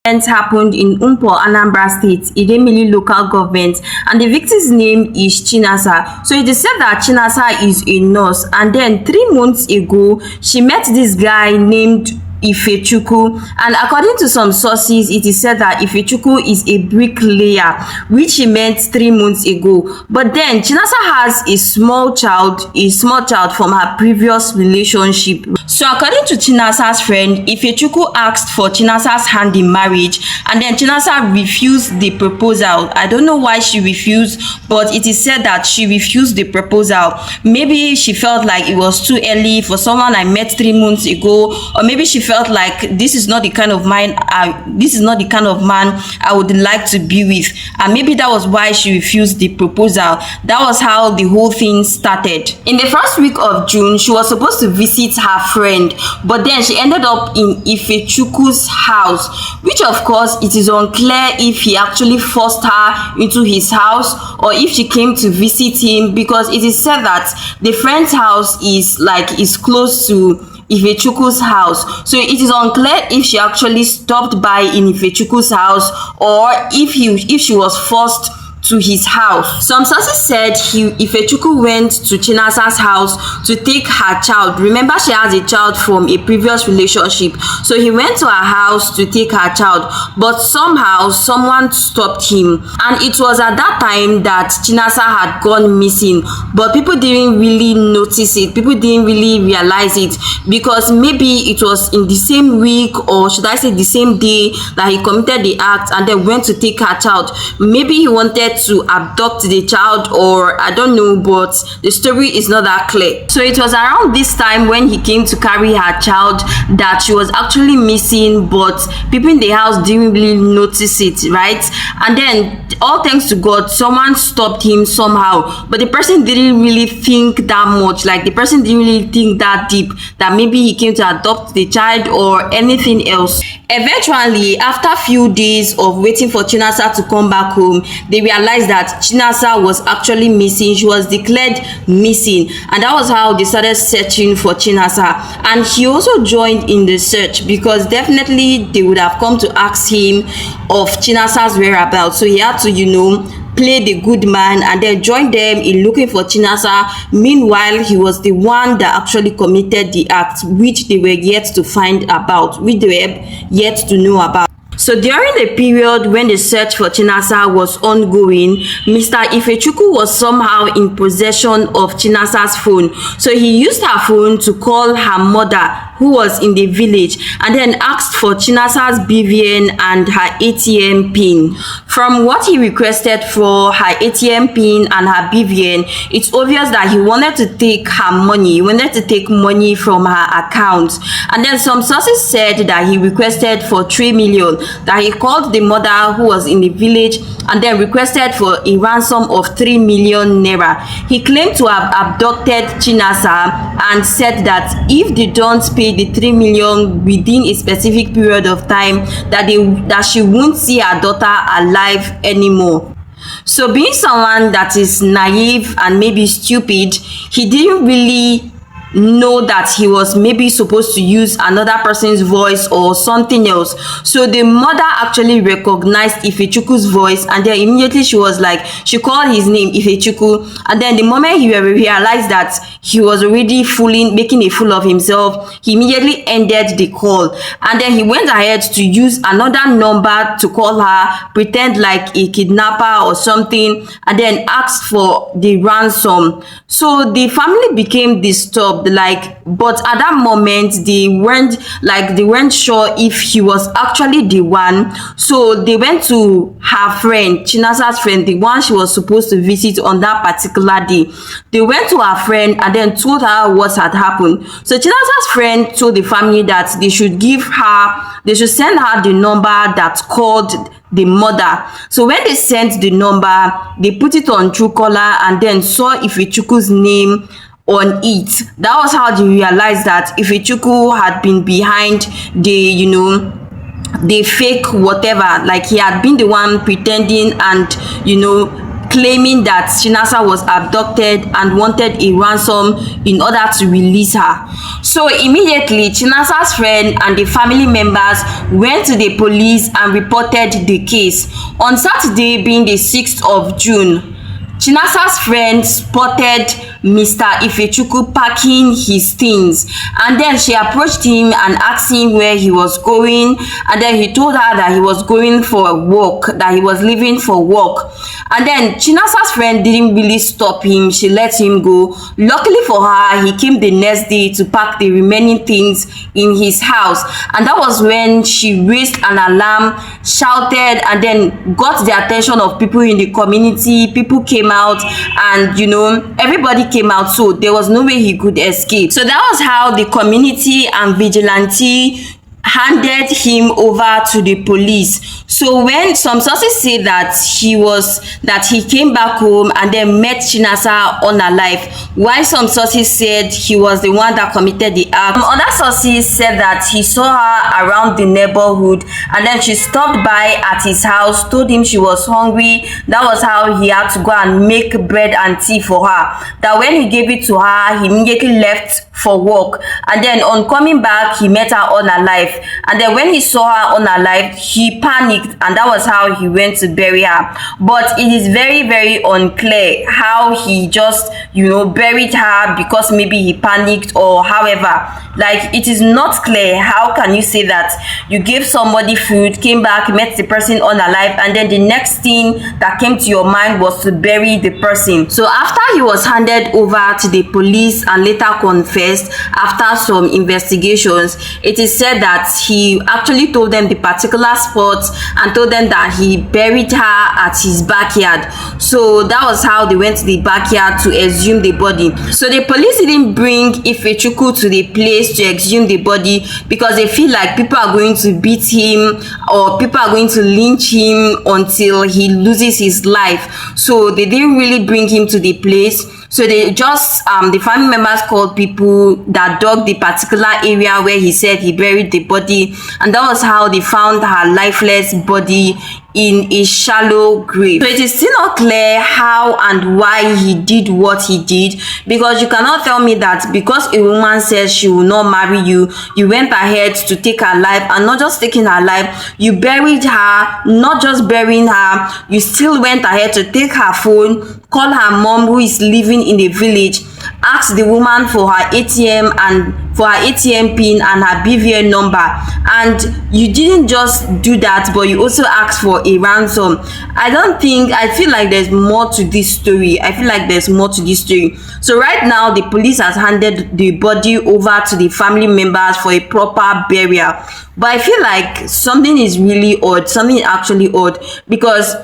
Event happened in Umpo, Anambra State, Idemili local government, and the victim's name is Chinasa. So it is said that Chinasa is a nurse, and then 3 months ago, she met this guy named Ifechukwu, and according to some sources, it is said that Ifechukwu is a bricklayer, which he met 3 months ago. But then Chinasa has a small child from her previous relationship. So according to Chinasa's friend, Ifechukwu asked for Chinasa's hand in marriage, and then Chinasa refused the proposal. I don't know why she refused, but it is said that she refused the proposal. Maybe she felt like it was too early for someone I met 3 months ago, or maybe she felt like this is not the kind of man I would like to be with, and maybe that was why she refused the proposal. That was how the whole thing started. In the first week of June, she was supposed to visit her friend, but then she ended up in Ifechukwu's house, which of course it is unclear if he actually forced her into his house or if she came to visit him, because it is said that the friend's house is close to Ifechukwu's house. So it is unclear if she actually stopped by in Ifechukwu's house or if she was forced to his house. Some sources said Ifechukwu went to Chinasa's house to take her child. Remember, she has a child from a previous relationship. So he went to her house to take her child, but somehow someone stopped him. And it was at that time that Chinasa had gone missing, but people didn't really notice it. People didn't really realize it because maybe it was in the same week, or should I say the same day, that he committed the act and then went to take her child. Maybe he wanted to abduct the child, or I don't know, but the story is not that clear. So it was around this time when he came to carry her child that she was actually missing, but people in the house didn't really notice it, right? And then all thanks to God, someone stopped him somehow, but the person didn't really think that much, like the person didn't really think that deep that maybe he came to adopt the child or anything else. Eventually, after a few days of waiting for Chinasa to come back home, they realized that Chinasa was actually missing. She was declared missing, and that was how they started searching for Chinasa. And he also joined in the search because definitely they would have come to ask him of Chinasa's whereabouts. So he had to, play the good man and then join them in looking for Chinasa. Meanwhile, he was the one that actually committed the act, which they were yet to find about, which they were yet to know about. So during the period when the search for Chinasa was ongoing, Mr. Ifechukwu was somehow in possession of Chinasa's phone. So he used her phone to call her mother, who was in the village, and then asked for Chinasa's BVN and her ATM pin. From what he requested for her ATM pin and her BVN, it's obvious that he wanted to take her money. He wanted to take money from her account. And then some sources said that he requested for 3 million, that he called the mother who was in the village and then requested for a ransom of 3 million naira. He claimed to have abducted Chinasa and said that if they don't pay the 3 million within a specific period of time, that she won't see her daughter alive anymore. So being someone that is naive and maybe stupid, he didn't really know that he was maybe supposed to use another person's voice or something else. So the mother actually recognized Ifechukwu's voice, and then immediately she called his name, Ifechukwu, and then the moment he realized that he was already making a fool of himself, he immediately ended the call, and then he went ahead to use another number to call her, pretend like a kidnapper or something, and then asked for the ransom. So the family became disturbed, but at that moment they weren't sure if he was actually the one. So they went to her friend, Chinasa's friend, the one she was supposed to visit on that particular day. They went to her friend and then told her what had happened. So Chinasa's friend told the family that they should send her the number that called the mother. So when they sent the number, they put it on Truecaller and then saw Ifechukwu's name on it. That was how they realized that Ifechukwu had been behind the fake whatever, like he had been the one pretending and claiming that Chinasa was abducted and wanted a ransom in order to release her. So immediately, Chinasa's friend and the family members went to the police and reported the case. On Saturday, being the 6th of June, Chinasa's friend spotted Mr. Ifechukwu packing his things, and then she approached him and asked him where he was going, and then he told her that he was going for a walk, that he was leaving for work. And then Chinasa's friend didn't really stop him. She let him go. Luckily for her, he came the next day to pack the remaining things in his house, and that was when she raised an alarm, shouted, and then got the attention of people in the community. People came out, and everybody came out, so there was no way he could escape. So that was how the community and vigilante handed him over to the police. So when some sources say that he came back home and then met Chinasa unalive, while some sources said he was the one that committed the act. Other sources said that he saw her around the neighborhood, and then she stopped by at his house, told him she was hungry. That was how he had to go and make bread and tea for her. That when he gave it to her, he immediately left for work, and then on coming back, he met her unalive. And then when he saw her unalive, he panicked, and that was how he went to bury her. But it is very, very unclear how he just buried her, because maybe he panicked or however. Like, it is not clear. How can you say that you gave somebody food, came back, met the person unalive, and then the next thing that came to your mind was to bury the person? So after he was handed over to the police and later confessed after some investigations, it is said that he actually told them the particular spot and told them that he buried her at his backyard. So that was how they went to the backyard to exhume the body. So the police didn't bring Ifechukwu to the place to exhume the body because they feel like people are going to beat him or people are going to lynch him until he loses his life. So they didn't really bring him to the place. So they just the family members called people that dug the particular area where he said he buried the body, and that was how they found her lifeless body in a shallow grave. So it is still not clear how and why he did what he did, because you cannot tell me that because a woman says she will not marry you, you went ahead to take her life, and not just taking her life, you buried her. Not just burying her, you still went ahead to take her phone, call her mom who is living in the village, ask the woman for her ATM and for her ATM pin and her BVN number, and you didn't just do that, but you also asked for a ransom. I feel like there's more to this story. So right now the police has handed the body over to the family members for a proper burial, but I feel like something is actually odd, because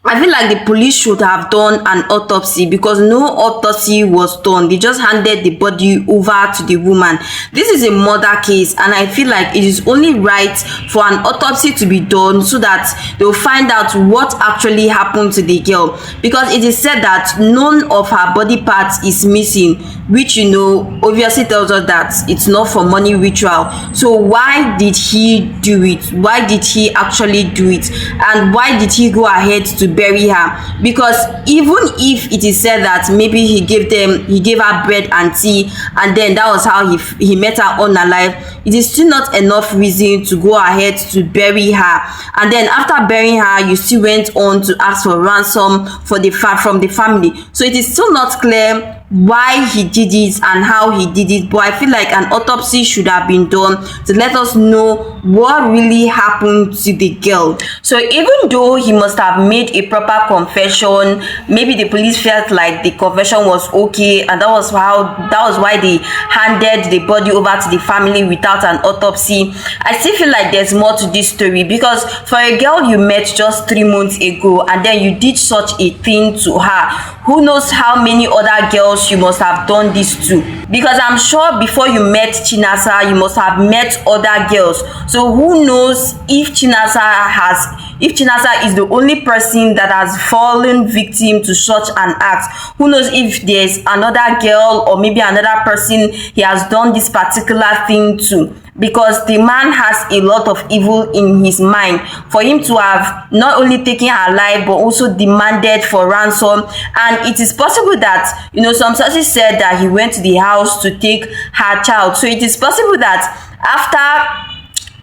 I feel like the police should have done an autopsy, because no autopsy was done. They just handed the body over to the woman. This is a murder case, and I feel like it is only right for an autopsy to be done so that they'll find out what actually happened to the girl, because it is said that none of her body parts is missing, which obviously tells us that it's not for money ritual. So why did he do it? Why did he actually do it? And why did he go ahead to bury her? Because even if it is said that maybe he gave her bread and tea, and then that was how he met her unalive, it is still not enough reason to go ahead to bury her. And then after burying her, you still went on to ask for ransom from the family. So it is still not clear why he did it and how he did it, but I feel like an autopsy should have been done to let us know what really happened to the girl. So even though he must have made a proper confession, maybe the police felt like the confession was okay, and that was why they handed the body over to the family without an autopsy. I still feel like there's more to this story, because for a girl you met just 3 months ago and then you did such a thing to her, who knows how many other girls you must have done this to? Because I'm sure before you met Chinasa, you must have met other girls. So who knows if Chinasa is the only person that has fallen victim to such an act? Who knows if there's another girl or maybe another person he has done this particular thing to? because the man has a lot of evil in his mind for him to have not only taken her life but also demanded for ransom. And it is possible that, some sources said that he went to the house to take her child. So it is possible that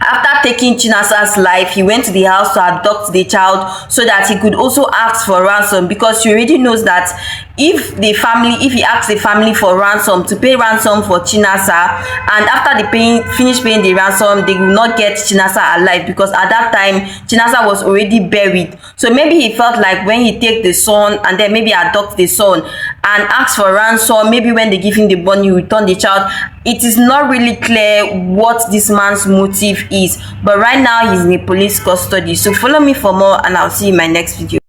after taking Chinasa's life, he went to the house to adopt the child so that he could also ask for ransom, because he already knows that if he asks the family for ransom, to pay ransom for Chinasa, and after they finish paying the ransom, they will not get Chinasa alive, because at that time Chinasa was already buried. So maybe he felt like when he take the son and then maybe adopt the son and ask for ransom, maybe when they give him the money, return the child. It is not really clear what this man's motive is, but right now he's in a police custody. So follow me for more, and I'll see you in my next video.